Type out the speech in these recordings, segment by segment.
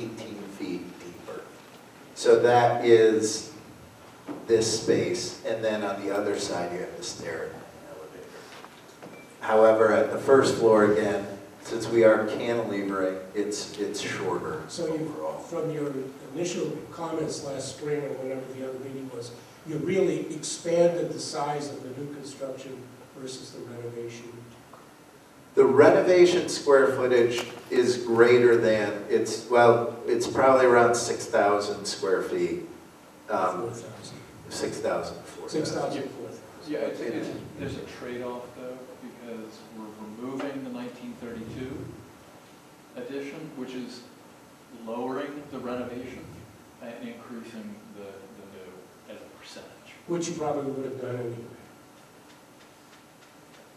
18 feet deeper. So that is this space, and then on the other side you have the stair and elevator. However, at the first floor again, since we are cantilevering, it's shorter. So you, from your initial comments last spring or whenever the other meeting was, you really expanded the size of the new construction versus the renovation. The renovation square footage is greater than, it's probably around 6,000 square feet. 4,000. 6,000. 6,000, 4,000. Yeah, there's a trade-off though, because we're removing the 1932 addition, which is lowering the renovation and increasing the new as a percentage. Which you probably would have done anyway.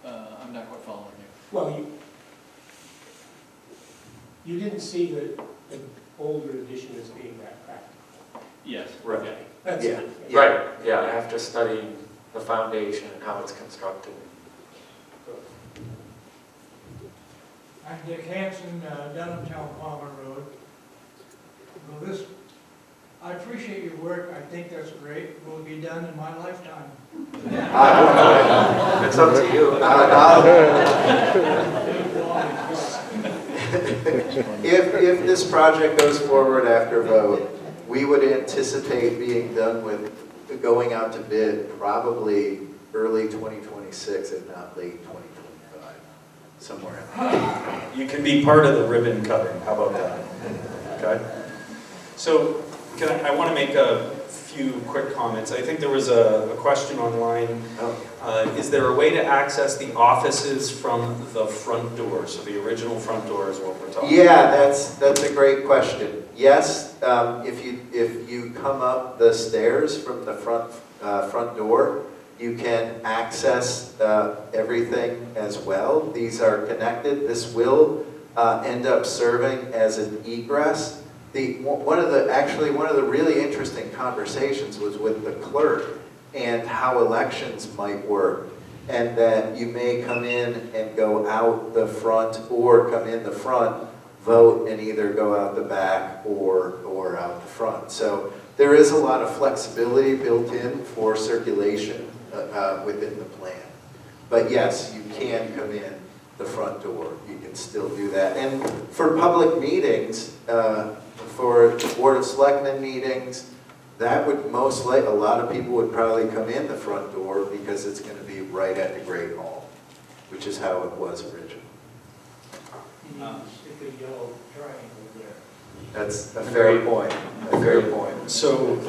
I'm not quite following you. Well, you didn't see the older edition as being that practical. Yes. Right. Okay, that's Yeah. it. Right, yeah, after studying the foundation and how it's constructed. I'm Dick Hanson, Dunham Town Palmer Road. Well, I appreciate your work. I think that's great. Will it be done in my lifetime? It's up to you. If this project goes forward after vote, we would anticipate being done with going out to bid probably early 2026, if not late 2025, somewhere in there. You can be part of the ribbon cutting, how about that? Okay? So, I want to make a few quick comments. I think there was a question online. Is there a way to access the offices from the front door? So the original front door is what we're talking about. Yeah, that's a great question. Yes, if you come up the stairs from the front door, you can access everything as well. These are connected. This will end up serving as an egress. One of the really interesting conversations was with the clerk and how elections might work, and that you may come in and go out the front, or come in the front, vote, and either go out the back or out the front. So there is a lot of flexibility built in for circulation within the plan. But yes, you can come in the front door. You can still do that. And for public meetings, for Board of Selectmen meetings, that would most likely, a lot of people would probably come in the front door because it's going to be right at the Great Hall, which is how it was originally. Stick a yellow triangle there. That's a fair point. A fair point. So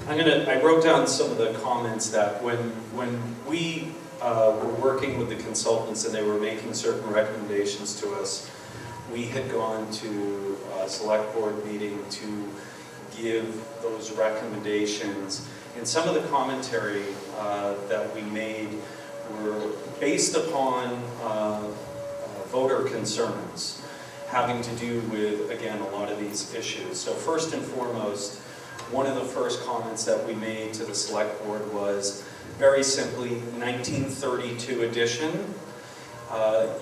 I wrote down some of the comments that when we were working with the consultants and they were making certain recommendations to us, we had gone to a select board meeting to give those recommendations. And some of the commentary that we made were based upon voter concerns having to do with, again, a lot of these issues. So first and foremost, one of the first comments that we made to the select board was, very simply, 1932 edition.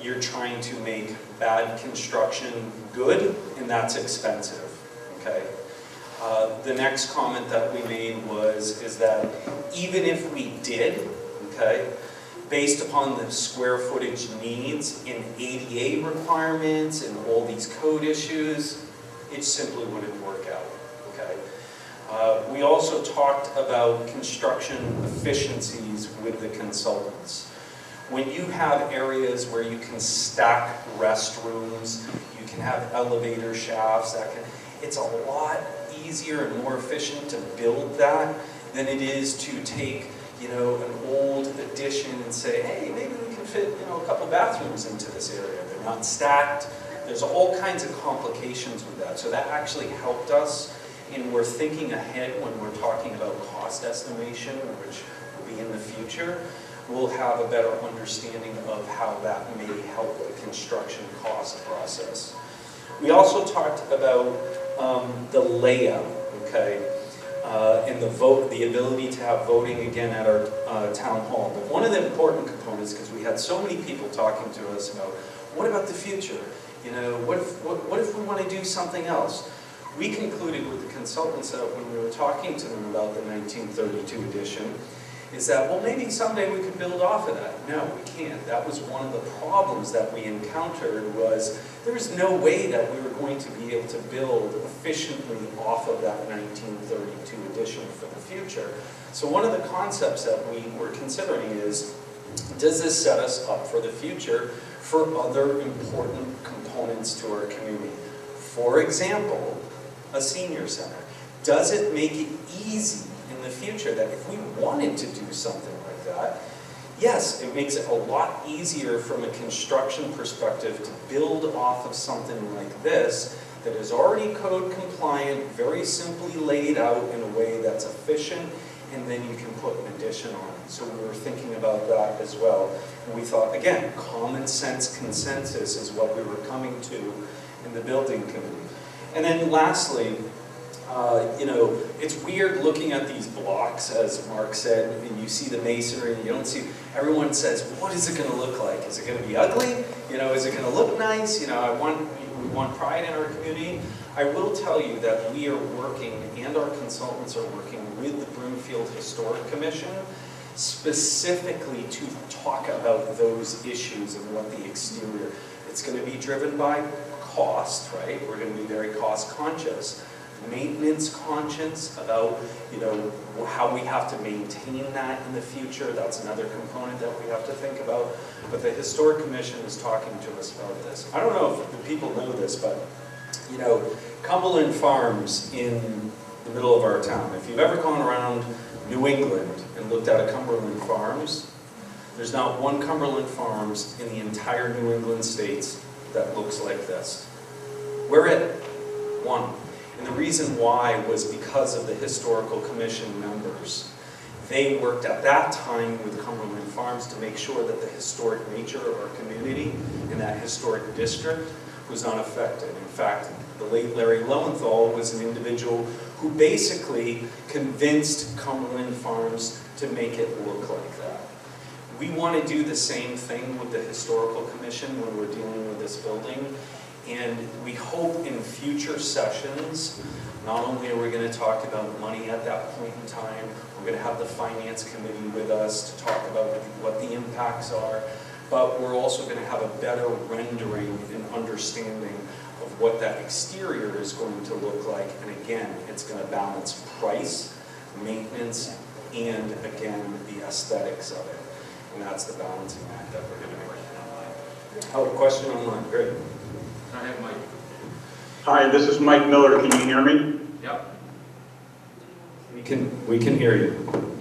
You're trying to make bad construction good, and that's expensive, okay? The next comment that we made is that even if we did, okay, based upon the square footage needs and ADA requirements and all these code issues, it simply wouldn't work out, okay? We also talked about construction efficiencies with the consultants. When you have areas where you can stack restrooms, you can have elevator shafts, it's a lot easier and more efficient to build that than it is to take, an old addition and say, hey, maybe we can fit, a couple bathrooms into this area. They're not stacked. There's all kinds of complications with that. So that actually helped us, and we're thinking ahead when we're talking about cost estimation, which will be in the future. We'll have a better understanding of how that may help the construction cost process. We also talked about the layout, okay, and the ability to have voting again at our town hall. But one of the important components, because we had so many people talking to us about, what about the future? You know, what if we want to do something else? We concluded with the consultants that when we were talking to them about the 1932 edition, is that, well, maybe someday we could build off of that. No, we can't. That was one of the problems that we encountered, was there's no way that we were going to be able to build efficiently off of that 1932 edition for the future. So one of the concepts that we were considering is, does this set us up for the future for other important components to our community? For example, a senior center. Does it make it easy in the future that if we wanted to do something like that, yes, it makes it a lot easier from a construction perspective to build off of something like this that is already code compliant, very simply laid out in a way that's efficient, and then you can put an addition on it. So we were thinking about that as well. And we thought, again, common sense consensus is what we were coming to in the building committee. And then lastly, you know, it's weird looking at these blocks, as Mark said, and you see the masonry, and you don't see, everyone says, what is it going to look like? Is it going to be ugly? You know, is it going to look nice? You know, we want pride in our community. I will tell you that we are working, and our consultants are working with the Broomfield Historic Commission specifically to talk about those issues and what the exterior. It's going to be driven by cost, right? We're going to be very cost conscious. Maintenance conscious about, you know, how we have to maintain that in the future. That's another component that we have to think about. But the Historic Commission is talking to us about this. I don't know if the people know this, but, you know, Cumberland Farms in the middle of our town. If you've ever gone around New England and looked at a Cumberland Farms, there's not one Cumberland Farms in the entire New England states that looks like this. We're at one. And the reason why was because of the Historical Commission members. They worked at that time with Cumberland Farms to make sure that the historic nature of our community and that historic district was unaffected. In fact, the late Larry Lowenthal was an individual who basically convinced Cumberland Farms to make it look like that. We want to do the same thing with the Historical Commission when we're dealing with this building. And we hope in future sessions, not only are we going to talk about money at that point in time, we're going to have the Finance Committee with us to talk about what the impacts are, but we're also going to have a better rendering and understanding of what that exterior is going to look like. And again, it's going to balance price, maintenance, and again, the aesthetics of it. And that's the balancing act that we're going to make. Oh, question online, great. I have Mike. Hi, this is Mike Miller. Can you hear me? Yep. We can hear you.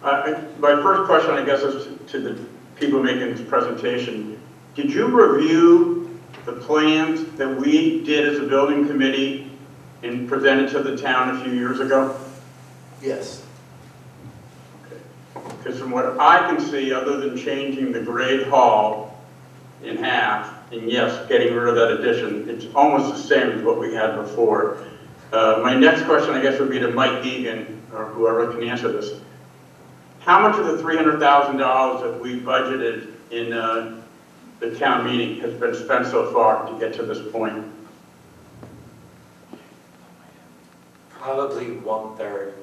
My first question, I guess, is to the people making this presentation. Did you review the plans that we did as a building committee and presented to the town a few years ago? Yes. Because from what I can see, other than changing the grade hall in half, and yes, getting rid of that addition, it's almost the same as what we had before. My next question, I guess, would be to Mike Deegan, or whoever can answer this. How much of the $300,000 that we budgeted in the town meeting has been spent so far to get to this point? Probably 1/3.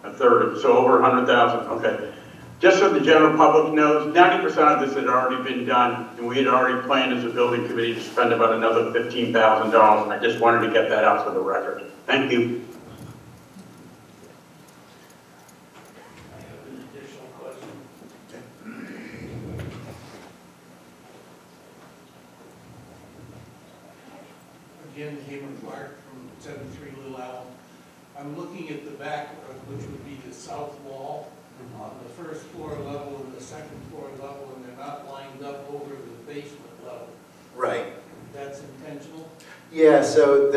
A third, so over 100,000, okay. Just so the general public knows, 90% of this had already been done, and we had already planned as a building committee to spend about another $15,000, and I just wanted to get that out for the record. Thank you. I have an additional question. Again, Hamer Clark from 73 Little Owl. I'm looking at the back, which would be the south wall, on the first floor level and the second floor level, and they're not lined up over the basement level. Right. That's intentional? Yeah, so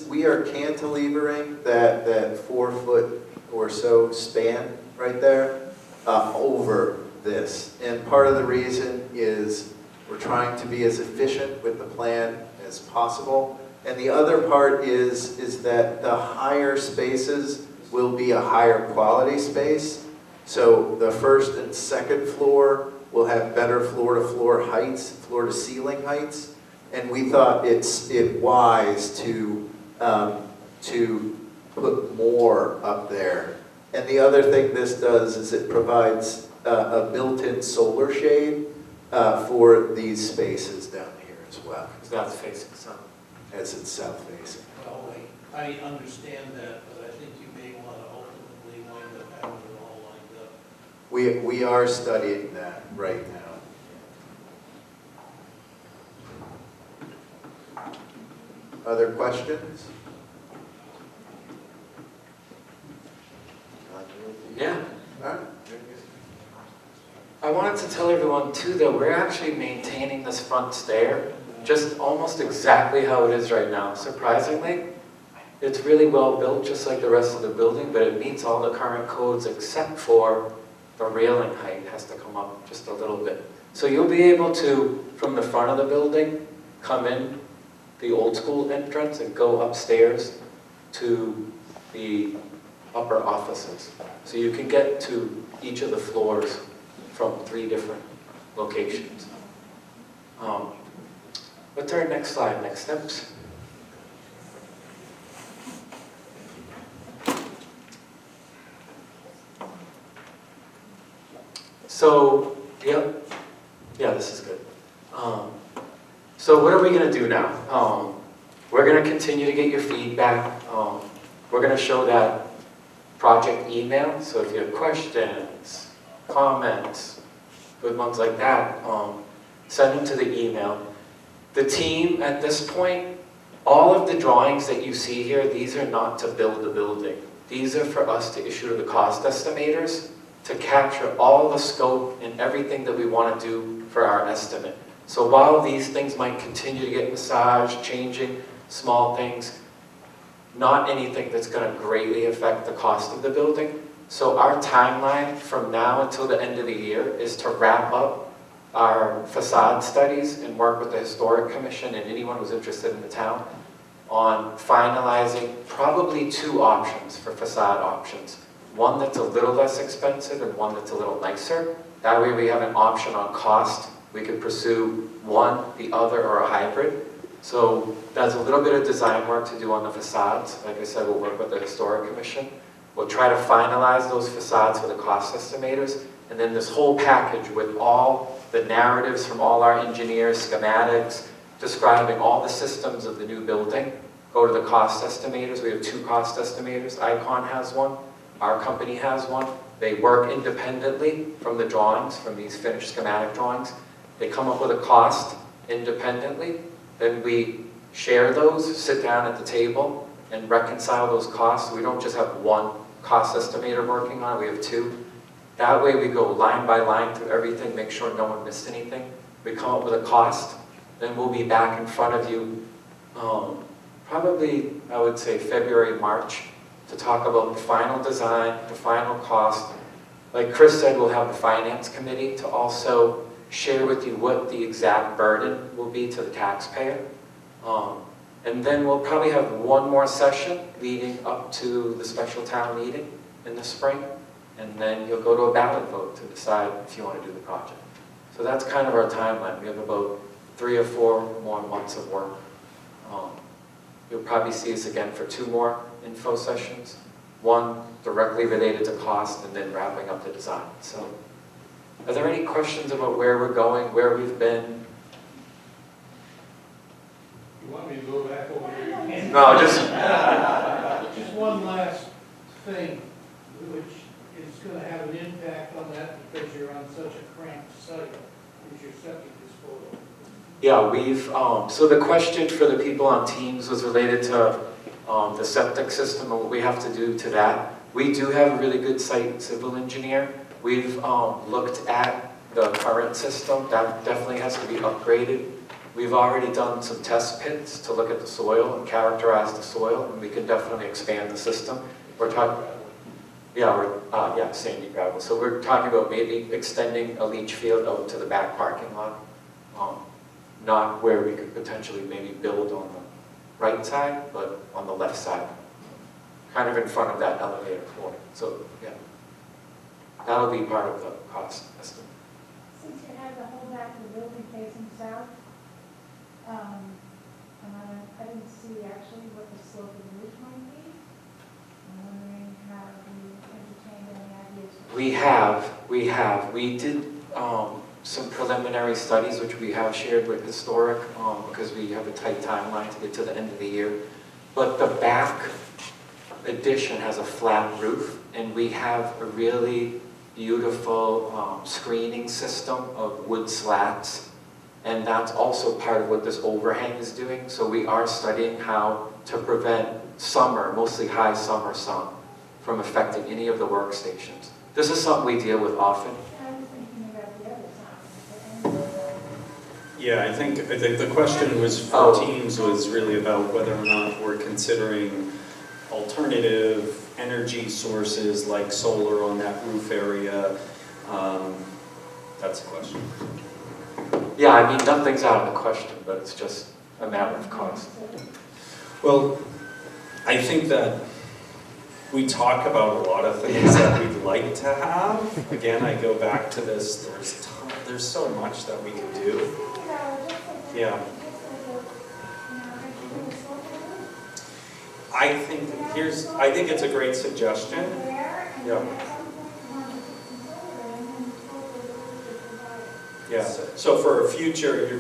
we are cantilevering that 4 foot or so span right there over this. And part of the reason is we're trying to be as efficient with the plan as possible. And the other part is that the higher spaces will be a higher quality space. So the first and second floor will have better floor-to-floor heights, floor-to-ceiling heights. And we thought it wise to put more up there. And the other thing this does is it provides a built-in solar shade for these spaces down here as well, Because that's facing sun. as it's south facing. Well, I understand that, but I think you may want to ultimately wind up having it all lined up. We are studying that right now. Other questions? Yeah. All right. I wanted to tell everyone too that we're actually maintaining this front stair just almost exactly how it is right now. Surprisingly, it's really well built just like the rest of the building, but it meets all the current codes except for the railing height has to come up just a little bit. So you'll be able to, from the front of the building, come in the old school entrance and go upstairs to the upper offices. So you can get to each of the floors from 3 different locations. What's our next slide, next steps? So, yep, yeah, this is good. So what are we going to do now? We're going to continue to get your feedback. We're going to show that project email, so if you have questions, comments, good ones like that, send them to the email. The team at this point, all of the drawings that you see here, these are not to build the building. These are for us to issue to the cost estimators to capture all the scope and everything that we want to do for our estimate. So while these things might continue to get massaged, changing, small things, not anything that's going to greatly affect the cost of the building. So our timeline from now until the end of the year is to wrap up our facade studies and work with the Historic Commission and anyone who's interested in the town on finalizing probably 2 options for facade options. One that's a little less expensive and one that's a little nicer. That way we have an option on cost. We could pursue one, the other, or a hybrid. So there's a little bit of design work to do on the facades. Like I said, we'll work with the Historic Commission. We'll try to finalize those facades for the cost estimators. And then this whole package with all the narratives from all our engineers, schematics, describing all the systems of the new building, go to the cost estimators. We have 2 cost estimators. Icon has one. Our company has one. They work independently from the drawings, from these finished schematic drawings. They come up with a cost independently. Then we share those, sit down at the table, and reconcile those costs. We don't just have one cost estimator working on it, we have 2. That way we go line by line through everything, make sure no one missed anything. We come up with a cost, then we'll be back in front of you probably, I would say, February, March, to talk about the final design, the final cost. Like Chris said, we'll have the finance committee to also share with you what the exact burden will be to the taxpayer. And then we'll probably have one more session leading up to the special town meeting in the spring. And then you'll go to a ballot vote to decide if you want to do the project. So that's kind of our timeline. We have about 3 or 4 more months of work. You'll probably see us again for 2 more info sessions. One directly related to cost and then wrapping up the design. So are there any questions about where we're going, where we've been? You want me to go back over here again? No, just... Just one last thing, which is going to have an impact on that because you're on such a cramped site, is your septic disposal. Yeah, we've, so the question for the people on Teams was related to the septic system and what we have to do to that. We do have a really good site civil engineer. We've looked at the current system. That definitely has to be upgraded. We've already done some test pits to look at the soil and characterize the soil, and we can definitely expand the system. We're talking, yeah, sandy gravel. So we're talking about maybe extending a leach field out to the back parking lot, not where we could potentially maybe build on the right side, but on the left side, kind of in front of that elevator point. So yeah, that'll be part of the cost estimate. Since you had to hold back the building facing south, And I didn't see actually what the slope of the roof might be. I'm wondering, have you entertained any ideas? We did some preliminary studies, which we have shared with Historic, because we have a tight timeline to get to the end of the year. But the back addition has a flat roof, and we have a really beautiful screening system of wood slats, and that's also part of what this overhang is doing. So we are studying how to prevent summer, mostly high summer sun, from affecting any of the workstations. This is something we deal with often. I was thinking about the other side. Yeah, I think the question was for teams was really about whether or not we're considering alternative energy sources like solar on that roof area. That's the question. Yeah, I mean, nothing's out of the question, but it's just a matter of cost. Well, I think that we talk about a lot of things that we'd like to have. Again, I go back to this, there's so much that we can do. Yeah. I think it's a great suggestion. Yeah. Yeah, so for a future,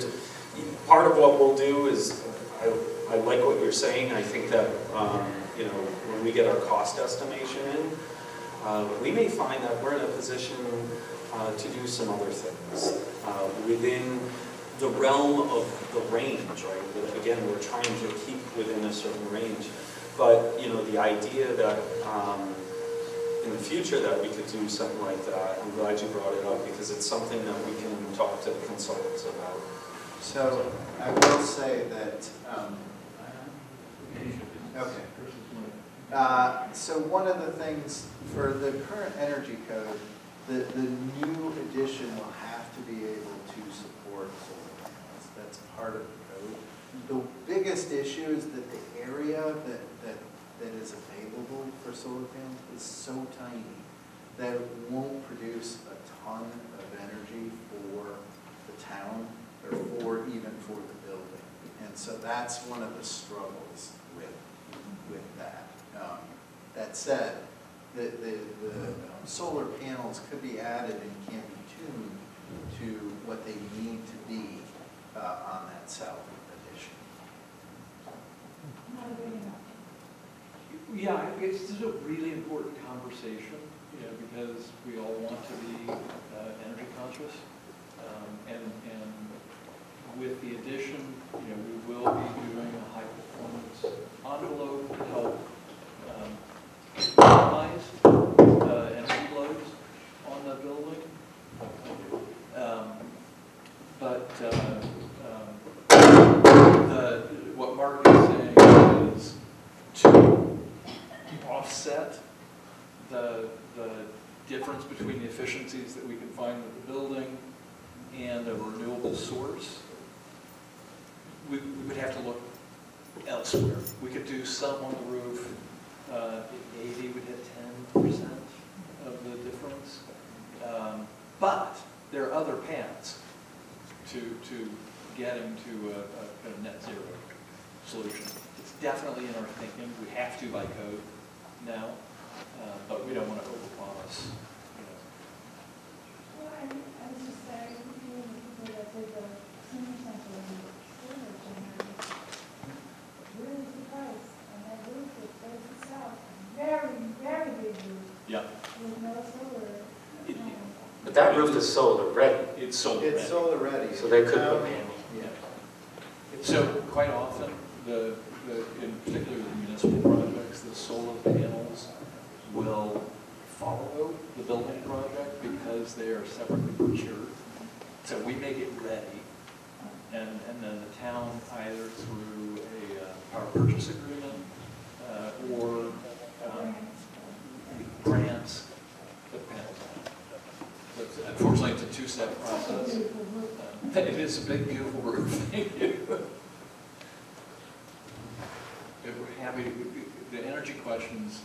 part of what we'll do is, I like what you're saying. I think that, you know, when we get our cost estimation in, we may find that we're in a position to do some other things within the realm of the range, right? Again, we're trying to keep within a certain range. But, you know, the idea that in the future that we could do something like that, I'm glad you brought it up because it's something that we can talk to the consultants about. So I will say that, okay. So one of the things for the current energy code, the new addition will have to be able to support solar panels. That's part of the code. The biggest issue is that the area that is available for solar panels is so tiny that it won't produce a ton of energy for the town or even for the building. And so that's one of the struggles with that. That said, the solar panels could be added and can be tuned to what they need to be on that south addition. Not big enough. Yeah, I guess this is a really important conversation, you know, because we all want to be energy conscious. And with the addition, you know, we will be doing a high performance envelope to help minimize energy loads on the building. What Mark is saying is to offset the difference between the efficiencies that we can find with the building and a renewable source, we would have to look elsewhere. We could do some on the roof. 80 would hit 10% of the difference. But there are other paths to getting to a net zero solution. It's definitely in our thinking. We have to by code now, but we don't want to overpromise. Well, I was just saying, you know, the people that did the senior center and storage and really surprised. And that roof that faces south, very, very big roof. Yeah. With no solar. But that roof is solar ready, It's solar It's ready. solar ready. so they could put panels. Yeah. So quite often, in particular the municipal projects, the solar panels will follow the building project because they are separately procured. So we make it ready, and then the town either through a power purchase agreement or grants the panels on. But unfortunately, it's a two-step process. It is a big, beautiful roof. Thank you. If we're happy, the energy questions,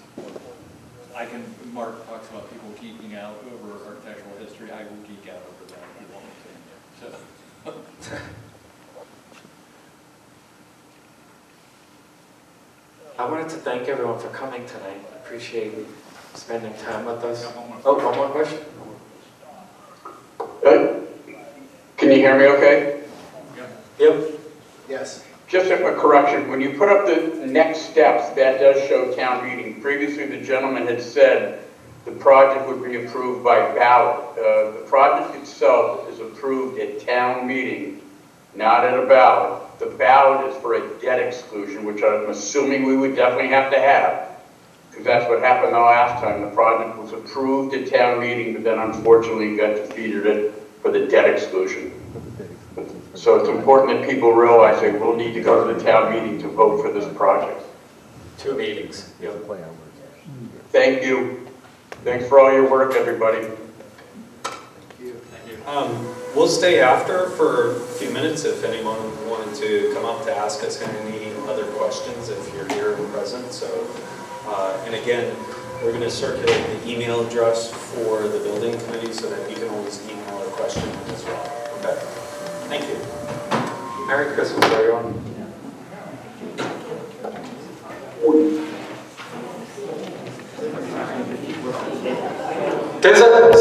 Mark talks about people geeking out over architectural history. I will geek out over that if you want me to. So. I wanted to thank everyone for coming tonight. Appreciate spending time with us. Oh, one more question? Can you hear me okay? Yep. Yes. Just a correction, when you put up the next steps, that does show town meeting. Previously, the gentleman had said the project would be approved by ballot. The project itself is approved at town meeting, not at a ballot. The ballot is for a debt exclusion, which I'm assuming we would definitely have to have, because that's what happened the last time. The project was approved at town meeting, but then unfortunately got defeated for the debt exclusion. So it's important that people realize they will need to go to the town meeting to vote for this project. 2 meetings. Yep. Thank you. Thanks for all your work, everybody. We'll stay after for a few minutes if anyone wanted to come up to ask us any other questions if you're here and present. So, and again, we're going to circulate the email address for the building committee so that you can always email a question as well. Okay? Thank you. Merry Christmas, everyone. There's a